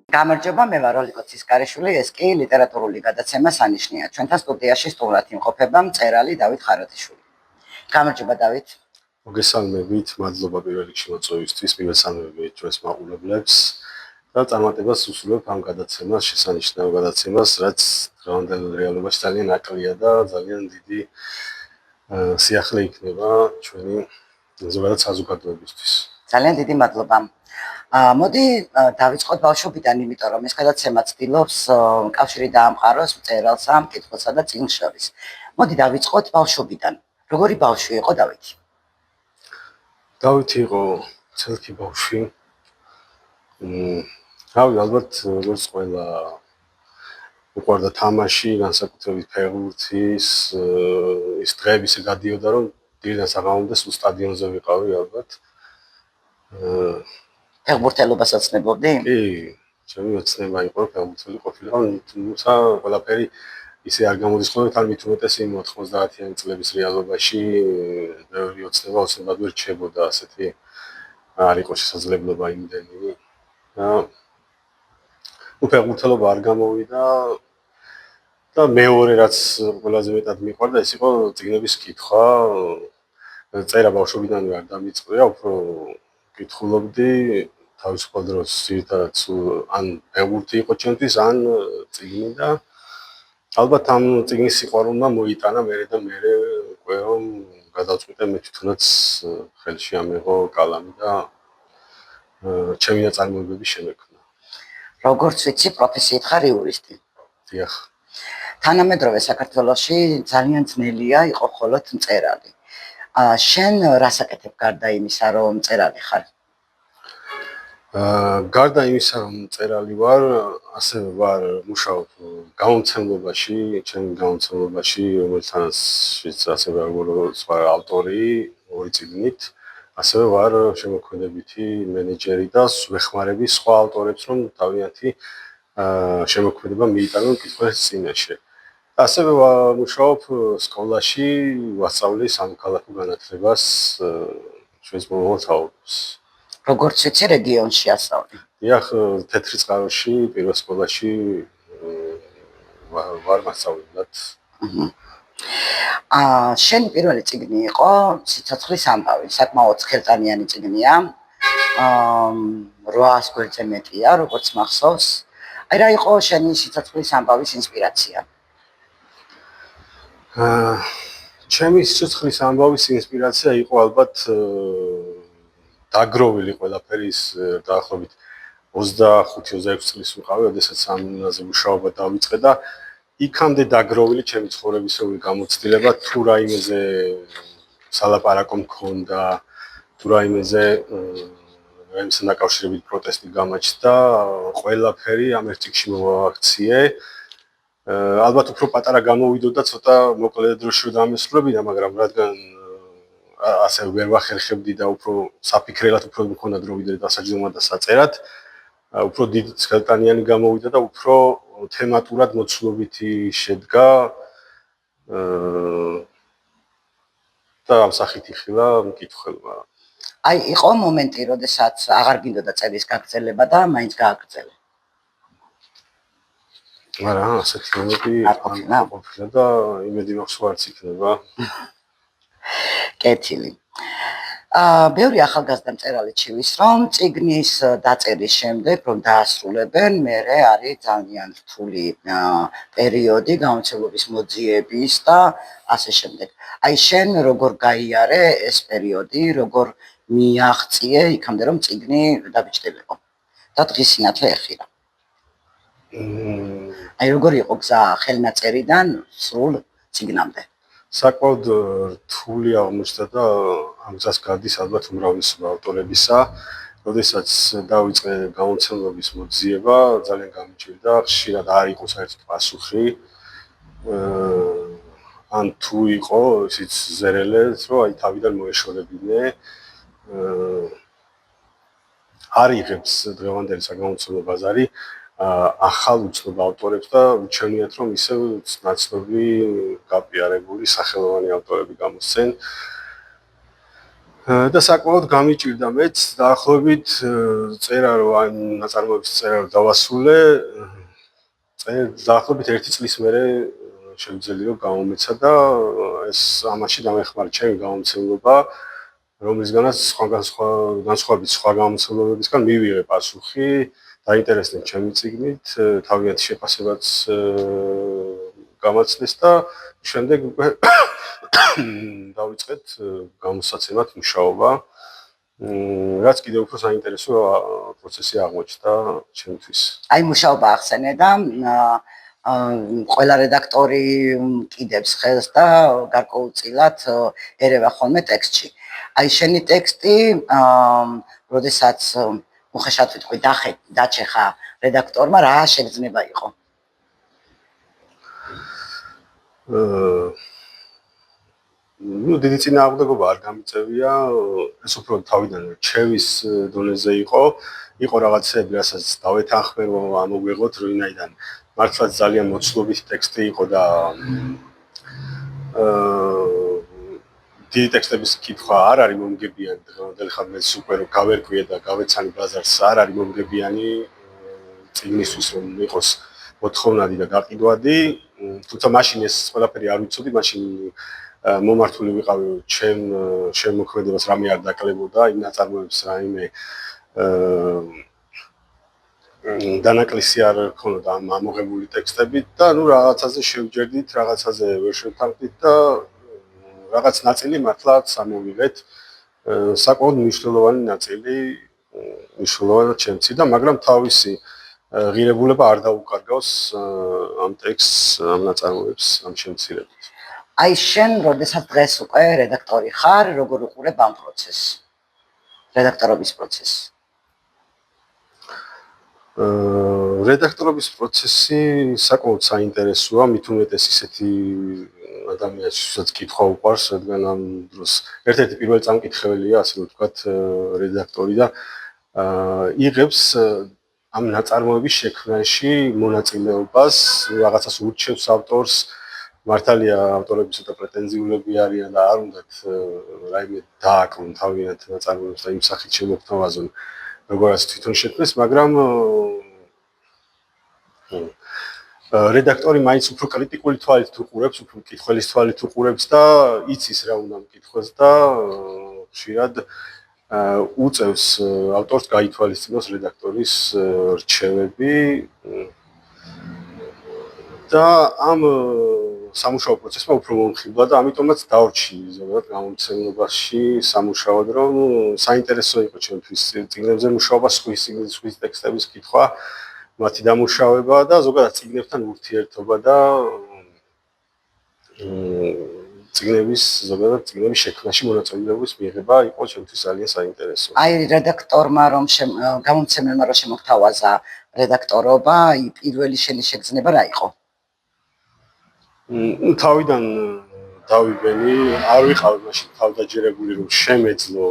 გამარჯობა, მე ვარ ოლიკო ცისკარიშვილი, ეს კი ლიტერატურული გადაცემა სანიშნია. ჩვენთან სტუდიაში სტუმრად იმყოფება მწერალი დავით ხაროთიშვილი. გამარჯობა, დავით. მოგესალმებით, მადლობა პირველ რიგში მოწვევისთვის, მივესალმებით ჩვენს მაყურებლებს და წარმატებას ვუსურვებ ამ გადაცემას, შესანიშნავ გადაცემას, რაც დღევანდელ რეალობაში ძალიან აკლია და ძალიან დიდი სიახლე იქნება ჩვენი ზოგადად საზოგადოებისთვის. ძალიან დიდი მადლობა. მოდი დავიწყოთ ბავშვობიდან, იმიტომ რომ ეს გადაცემა ცდილობს კავშირი დაამყაროს მწერალსა, მკითხველსა და წიგნს შორის. მოდი დავიწყოთ ბავშვობიდან. როგორი ბავშვი იყო დავითი? დავითი იყო ცელქი ბავშვი. რავი, ალბათ როგორც ყველა უყვარდა თამაში, განსაკუთრებით ფეხბურთის, ის დღეები ისე გადიოდა, რომ დილიდან საღამომდე სულ სტადიონზე ვიყავი, ალბათ. ფეხბურთელობას ოცნებობდი? კი, ჩემი ოცნება იყო ფეხბურთელი ყოფილიყო, თუმცა ყველაფერი ისე არ გამოდის ხოლმე, თან მით უმეტეს იმ 90-იანი წლების რეალობაში ბევრი ოცნებად ვერ რჩებოდა, ასეთი არ იყო შესაძლებლობა იმდენი. ფეხბურთელობა არ გამოვიდა და მეორე რაც ყველაზე მეტად მიყვარდა, ეს იყო წიგნების კითხვა. წერა ბავშვობიდანვე არ დამიწყდა, უფრო კითხულობდი თავისუფალ დროს, ძირითადად ან ფეხბურთი იყო ჩემთვის, ან წიგნი და ალბათ ამ წიგნის სიყვარულმა მოიტანა მერე და მერე უკვე რომ გადავწყვიტე მე თვითონაც ხელში ამეღო კალამი და ჩემი ნაწარმოებები შემექმნა. როგორც ვიცი, პროფესიით ხარ იურისტი. დიახ. თანამედროვე საქართველოში ძალიან ძნელია იყო მხოლოდ მწერალი. შენ რას აკეთებ გარდა იმისა, რომ მწერალი ხარ? გარდა იმისა, რომ მწერალი ვარ, ასევე ვარ მუშაობ გამომცემლობაში, ჩემი გამომცემლობაში, რომელთანაც ასევე ვარ სხვა ავტორი, ორი წიგნით, ასევე ვარ შემოქმედებითი მენეჯერი და ვეხმარები სხვა ავტორებს, რომ თავიანთი შემოქმედება მიიტანონ კითხვის წინაშე. ასევე ვმუშაობ სკოლაში, ვასწავლი სამოქალაქო განათლებას ჩვენს მომავალ თაობას. როგორც ვიცი, რეგიონში ასწავლი. დიახ, თეთრი წყაროში, პირველ სკოლაში ვარ მასწავლებლად. შენი პირველი წიგნი იყო სიცოცხლის ამბავი, საკმაოდ ხელწანიანი წიგნია. 800 გვერდზე მეტია, როგორც მახსოვს. აი რა იყო შენი სიცოცხლის ამბავის ინსპირაცია? ჩემი სიცოცხლის ამბავის ინსპირაცია იყო ალბათ დაგროვილი ყველაფერი ის დაახლოებით 25-26 წლის ვიყავი, როდესაც ამაზე მუშაობა დავიწყე და იქამდე დაგროვილი ჩემი ცხოვრებისეული გამოცდილება თუ რაიმეზე სალაპარაკო მქონდა, თუ რაიმეზე დაკავშირებით პროტესტი გამაჩნდა, ყველაფერი ამ ერთ წიგნში მოვაქციე. ალბათ უფრო პატარა გამოვიდოდა, ცოტა მოკლე დროში რომ დამესრულებინა, მაგრამ რადგან ასე ვერ ვახერხებდი და უფრო საფიქრელად უფრო მქონდა დრო ვიდრე დასაჯდომად და საწერად, უფრო დიდი ხელტანიანი გამოვიდა და უფრო თემატურად მოცულობითი შედგა და ამ სახით იხილა მკითხველმა. აი, იყო მომენტი, როდესაც აღარ გინდოდა წერის გაგრძელება და მაინც გააგრძელე. არა, ასეთი მომენტი ყოფილა და იმედი მაქვს რომ არც იქნება. კეთილი. ბევრი ახალგაზრდა მწერალი ჩივის, რომ წიგნის დაწერის შემდეგ, რომ დაასრულებენ, მერე არის ძალიან რთული პერიოდი გამომცემლობის მოძიების და ასე შემდეგ. აი შენ როგორ გაიარე ეს პერიოდი, როგორ მიაღწიე იქამდე, რომ წიგნი დაბეჭდებიყო და დღის სინათლე ეხირა. აი როგორ იყო გზა ხელნაწერიდან სრულ წიგნამდე? საკმაოდ რთული აღმოჩნდა და ამ გზას გადის ალბათ უმრავლესობა ავტორებისა. როდესაც დავიწყე გამომცემლობის მოძიება, ძალიან გამიჭირდა, ხშირად არ იყო საერთოდ პასუხი. ან თუ იყო ისიც ზერელეც, რომ აი თავიდან მოეშორებინე. არ იღებს დღევანდელი საგამომცემლო ბაზარი ახალ უცნობ ავტორებს და ვუჩვენიათ რომ ისევ ნაცნობი გაპიარებული სახელოვანი ავტორები გამოსცენ. და საკმაოდ გამიჭირდა მეც დაახლოებით წერა რომ ან ნაწარმოების წერა რომ დავასრულე დაახლოებით 1 წლის მერე შემიძლია რომ გამომეცა და ეს ამაში დამეხმარა ჩემი გამომცემლობა რომლისგანაც განსხვავებით სხვა გამომცემლობებისგან მივიღე პასუხი დაინტერესდნენ ჩემი წიგნით თავიანთი შეფასებაც გამაცნეს და შემდეგ უკვე დავიწყეთ გამოსაცემად მუშაობა რაც კიდევ უფრო საინტერესო პროცესი აღმოჩნდა ჩემთვის. აი მუშაობა ახსენე და ყველა რედაქტორი კიდევს ხელს და გარკვეულწილად ერევა ხოლმე ტექსტში. აი შენი ტექსტი, როდესაც უხეშად ვიტყვი დაჩეხა რედაქტორმა, რა შეგრძნება იყო? ну დიდი წინააღმდეგობა არ გამიწევია ეს უფრო თავიდან რჩევის დონეზე იყო რაღაცები რასაც დავეთანხმე რომ ამოგვეღოთ როინაიდან მართლაც ძალიან მოცულობითი ტექსტი იყო და დიდი ტექსტების კითხვა არ არის მომგებიანი დღევანდელი ხანმეც უკვე რომ გავერკვიე და გავეცანი ბაზარს არ არის მომგებიანი წიგნისთვის რომ იყოს მოთხოვნადი და გაყიდვადი თუმცა მაშინ ეს ყველაფერი არ ვიცოდი მაშინ მომართული ვიყავი ჩემ მოქმედებას რამე არ დაკლებოდა იმ ნაწარმოებს რაიმე დანაკლისი არ ქონოდა ამ ამოღებული ტექსტებით და ნუ რაღაცაზე შევჯერდით რაღაცაზე ვერ შევთანხმდით და რაღაც ნაწილი მართლაც ამოვიღეთ საკმაოდ მნიშვნელოვანი ნაწილი მნიშვნელოვანად შემცი და მაგრამ თავისი ღირებულება არ დაუკარგავს ამ ტექსტს ამ ნაწარმოებს ამ შემცირებას აი შენ როდესაც დღეს უკვე რედაქტორი ხარ, როგორ უყურებ ამ პროცესს? რედაქტორობის პროცესს. რედაქტორობის პროცესი საკმაოდ საინტერესოა, მით უმეტეს ისეთი ადამიანებს, ვისაც კითხვა უყვარს, რადგან ამ დროს ერთ-ერთი პირველი წამკითხველია, ასე რომ ვთქვათ, რედაქტორი და იღებს ამ ნაწარმოების შექმნაში მონაწილეობას, რაღაცას ურჩევს ავტორს მართალია ავტორები ცოტა პრეტენზიულები არიან და არ უნდათ რაიმე დააკლონ თავიანთ ნაწარმოებს და იმ სახით შემოგთავაზონ როგორაც თვითონ შექმნეს, მაგრამ რედაქტორი მაინც უფრო კრიტიკული თვალით უყურებს, უფრო მკითხველის თვალით უყურებს და იცის რა უნდა მკითხოს და ხშირად უწევს ავტორს გაითვალისწინოს რედაქტორის რჩევები და ამ სამუშაო პროცესმა უფრო მომხიბლა და ამიტომაც დავრჩი ზოგადად გამომცემლობაში სამუშაოდ რომ საინტერესო იყო ჩემთვის წიგნებზე მუშაობა სხვის ტექსტების კითხვა მათი დამუშავება და ზოგადად წიგნებთან ურთიერთობა და წიგნების შექმნაში მონაწილეობის მიღება იყო ჩემთვის ძალიან საინტერესო. აი რედაქტორმა რომ გამომცემელმა რომ შემოგთავაზა რედაქტორობა, პირველი შენი შეგრძნება რა იყო? თავიდან დავიბენი, არ ვიყავი მაშინ თავდაჯერებული რომ შემეძლო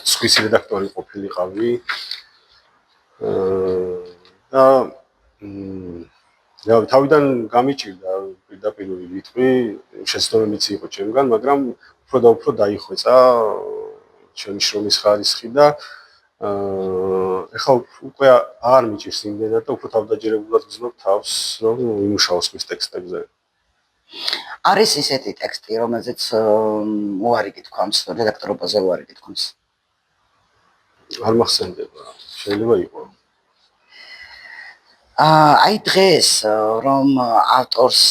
სხვის რედაქტორი ყოფილიყავი. და თავიდან გამიჭირდა პირდაპირ ვიტყვი, შეცდომებიც იყო ჩემგან, მაგრამ უფრო და უფრო დაიხვეწა ჩემი შრომის ხარისხი და ეხლა უკვე აღარ მიჭირს იმდენად და უფრო თავდაჯერებულად ვგრძნობ თავს, რომ ვიმუშაოს მის ტექსტებზე. არის ისეთი ტექსტი, რომელზეც უარი გითქვამს, რედაქტორობაზე უარი გითქვამს? არ მახსენდება, შეიძლება იყოს. აი დღეს რომ ავტორს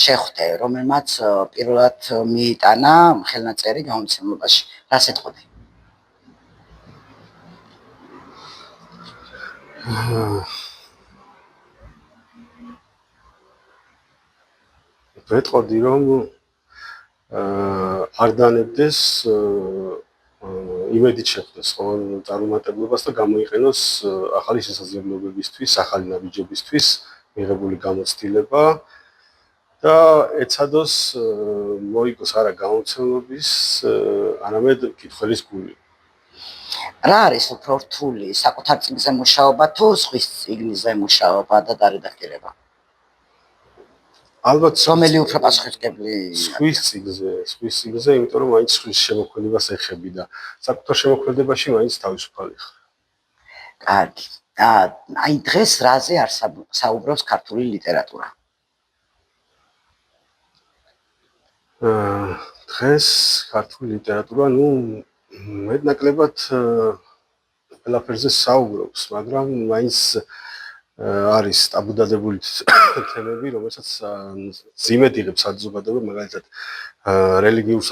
შეხვდე, რომელმაც პირველად მიიტანა ხელნაწერი გამომცემლობაში, რა ეთყობი? ვეტყოდი რომ არ დანებდეს იმედით შეხვდეს ყოველ წარუმატებლობას და გამოიყენოს ახალი შესაძლებლობებისთვის, ახალი ნაბიჯებისთვის მიღებული გამოცდილება და ეცადოს მოიგოს არა გამოცემლობის, არამედ კითხველის გული. რა არის უფრო რთული, საკუთარ წიგნზე მუშაობა თუ სხვის წიგნზე მუშაობა და დარედაქტირება? ალბათ რომელი უფრო პასუხისმგებელი სხვის წიგნზე, იმიტომ რომ მაინც სხვის შემოქმედებას ეხები და საკუთარ შემოქმედებაში მაინც თავისუფალი ხარ. კარგი. აი დღეს რაზე საუბრობს ქართული ლიტერატურა? დღეს ქართული ლიტერატურა, მეტნაკლებად ყველაფერზე საუბრობს, მაგრამ მაინც არის ტაბუდადებული თემები, რომელსაც ძიმედ იღებს საზოგადოება, მაგალითად რელიგიურ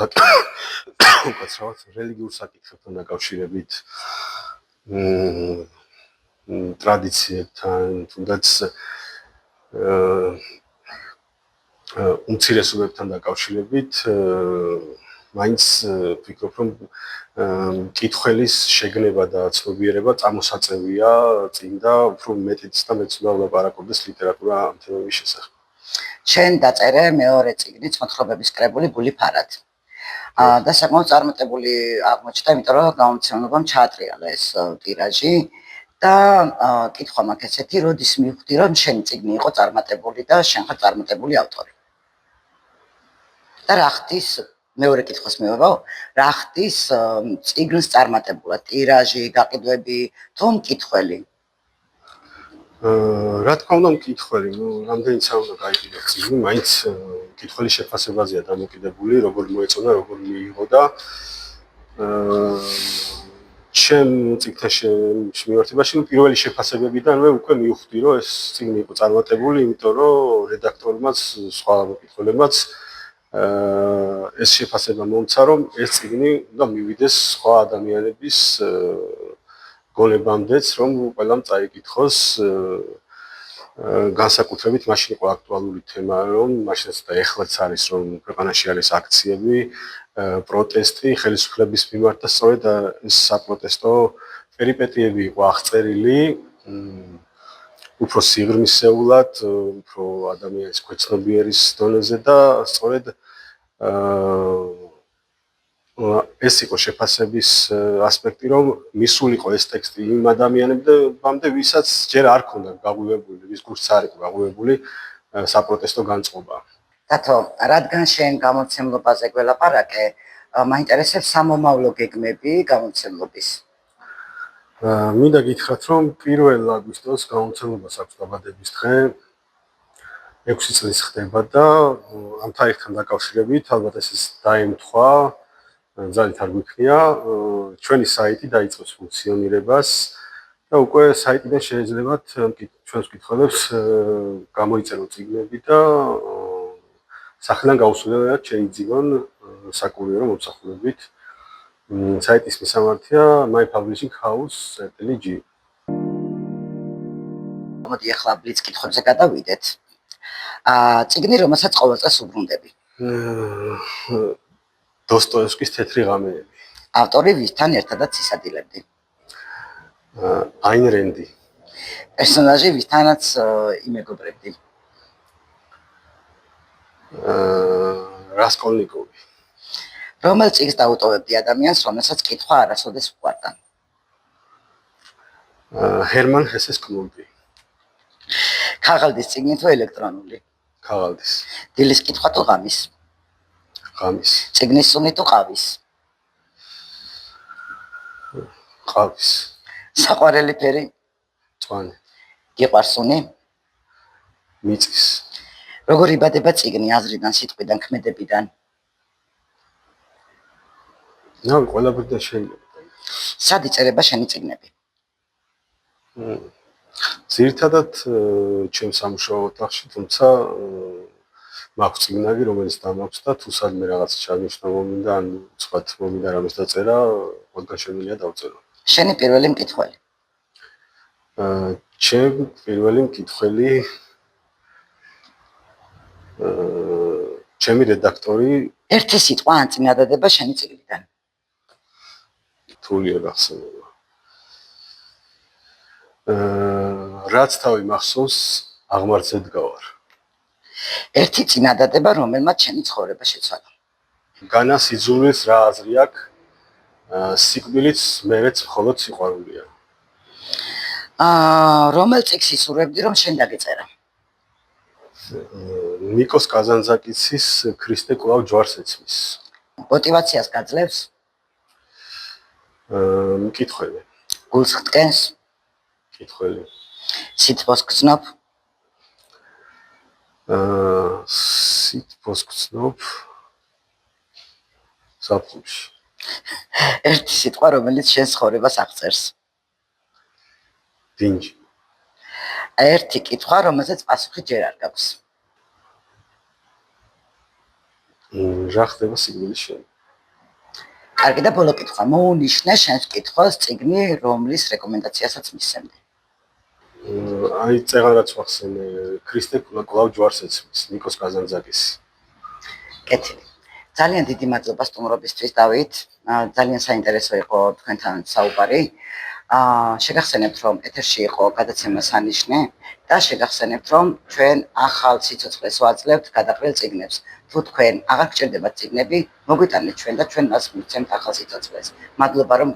საკითხებთან დაკავშირებით, ტრადიციებთან, თუნდაც უმცირესობებთან დაკავშირებით, მაინც ვფიქრობ, რომ მკითხველის შეგნება და ცნობიერება წამოსაწევია წინ და უფრო მეტიც და მეც უნდა ვლაპარაკობდეს ლიტერატურა ამ თემების შესახებ. შენ დაწერე მეორე წიგნი მოთხრობების კრებული გული ფარად. და საკმაოდ წარმატებული აღმოჩნდა, იმიტომ რომ გამომცემლობამ ჩაატრიალა ეს ტირაჟი და კითხვა მაქვს ესეთი, როდის მივხვდი, რომ შენი წიგნი იყო წარმატებული და შენ ხარ წარმატებული ავტორი. და რა ხდის მეორე კითხვის მივაბავ, რა ხდის წიგნს წარმატებულად, ტირაჟი, გაყიდვები თუ მკითხველი? რა თქმა უნდა მკითხველი, რამდენიც არ უნდა გაიყიდო წიგნი, მაინც მკითხველის შეფასებაზეა დამოკიდებული, როგორ მოეწონა, როგორ მიიღო და ჩემ წიგნთან მიმართებაში პირველი შეფასებებიდანვე უკვე მივხვდი, რომ ეს წიგნი იყო წარმატებული, იმიტომ რომ რედაქტორებმაც, სხვა მკითხველებმაც ეს შეფასება მომცა, რომ ეს წიგნი უნდა მივიდეს სხვა ადამიანების გონებამდეც, რომ ყველამ წაიკითხოს განსაკუთრებით მაშინ იყო აქტუალური თემა, რომ მაშინაც და ეხლაც არის, რომ ქვეყანაში არის აქციები, პროტესტი ხელისუფლების მიმართ და სწორედ ეს საპროტესტო პერიპეტიები იყო აღწერილი უფრო სიღრმისეულად, უფრო ადამიანის ქვეცნობიერის დონეზე და სწორედ ეს იყო შეფასების ასპექტი, რომ მისულიყო ეს ტექსტი იმ ადამიანებამდე, ვისაც ჯერ არ ქონდა გაღვივებული, ვის გულს არ იყო გაღვივებული საპროტესტო განწყობა. დათო, რადგან შენ გამომცემლობაზე გველაპარაკე, მაინტერესებს სამომავლო გეგმები გამომცემლობის. მინდა გითხრათ, რომ 1 აგვისტოს გამომცემლობას აქვს დაბადების დღე. 6 წლის ხდება და ამ თარიღთან დაკავშირებით ალბათ ეს დაემთხვა, ძალით არ გვიქნია, ჩვენი საიტი დაიწყოს ფუნქციონირებას და უკვე საიტიდან შეიძლებათ ჩვენს მკითხველებს გამოიწერონ წიგნები და სახელიდან გაუსვლელად შეიძინონ საკურიერო მომსახურებით. საიტის მისამართია mypublishinghouse.gr. მოდი ახლა ბლიც კითხვებზე გადავიდეთ. წიგნი, რომელსაც ყოველ წელს უბრუნდები. დოსტოევსკის თეთრი ღამეები. ავტორი ვისთან ერთადაც ისადილებდი? აინ რენდი. პერსონაჟი ვისთანაც იმეგობრებდი? რასკოლნიკოვი. რომელ წიგნს დაუტოვებდი ადამიანს, რომელსაც კითხვა არასოდეს უყვარდა? ჰერმან ჰესეს კლუბი. ქაღალდის წიგნი თუ ელექტრონული? ქაღალდის. დილის კითხვა თუ ღამის? ღამის. წიგნის სუნი თუ ყავის? ყავის. საყვარელი ფერი? მწვანე. გიყვარს სუნი? მიწის. როგორ იბადება წიგნი აზრიდან, სიტყვიდან, ქმედებიდან? ყველაფერთან შეიძლება. სად იწერება შენი წიგნები? ძირითადად ჩემს სამუშაო ოთახში, თუმცა მაქვს წიგნები, რომელიც დამაქვს და თუ სადმე რაღაც ჩაგნიშნა მომინდა, ან უცხოად მომინდა რამეს დაწერა, ყველგან შემიძლია დავწერო. შენი პირველი მკითხველი? ჩემი პირველი მკითხველი ჩემი რედაქტორი ერთი სიტყვა ან წინადადება შენი წიგნიდან? რთულია გახსენება. რაც თავი მახსოვს, აღმართზე დგავარ. ერთი წინადადება, რომელმაც შენი ცხოვრება შეცვალა? განას იძულვის რა აზრი აქვს, სიკვდილიც მერეც მხოლოდ სიყვარულია. რომელ წიგნს ისურვებდი, რომ შენ დაგეწერა? ნიკოს კაზანძაკიცის ქრისტე კვლავ ჯვარს ეცმის. მოტივაციას გაძლევს, მკითხველი. გულს ხტკენს, მკითხველი. სითბოს გრძნობ, სითბოს გრძნობ ზაფხულში. ერთი სიტყვა, რომელიც შენ ცხოვრებას აღწერს. დინჯი. ერთი კითხვა, რომელზეც პასუხი ჯერ არ გაქვს. რა ხდება სიკვდილის შემდეგ? კარგი და ბოლო კითხვა, მოუნიშნე შენს კითხვას წიგნი, რომლის რეკომენდაციასაც მისცემდი. აი წეღარაც ვახსენე, ქრისტე კვლავ ჯვარს ეცმის, ნიკოს კაზანძაკისი. კეთილი. ძალიან დიდი მადლობა სტუმრობისთვის, დავით. ძალიან საინტერესო იყო თქვენთან საუბარი. შეგახსენებთ, რომ ეთერში იყო გადაცემა სანიშნე და შეგახსენებთ, რომ ჩვენ ახალ სიცოცხლეს ვაძლევთ გადაყრილ წიგნებს. თუ თქვენ აღარ გჭირდებათ წიგნები, მოგვიტანეთ ჩვენ და ჩვენ მას მივცემთ ახალ სიცოცხლეს. მადლობა რომ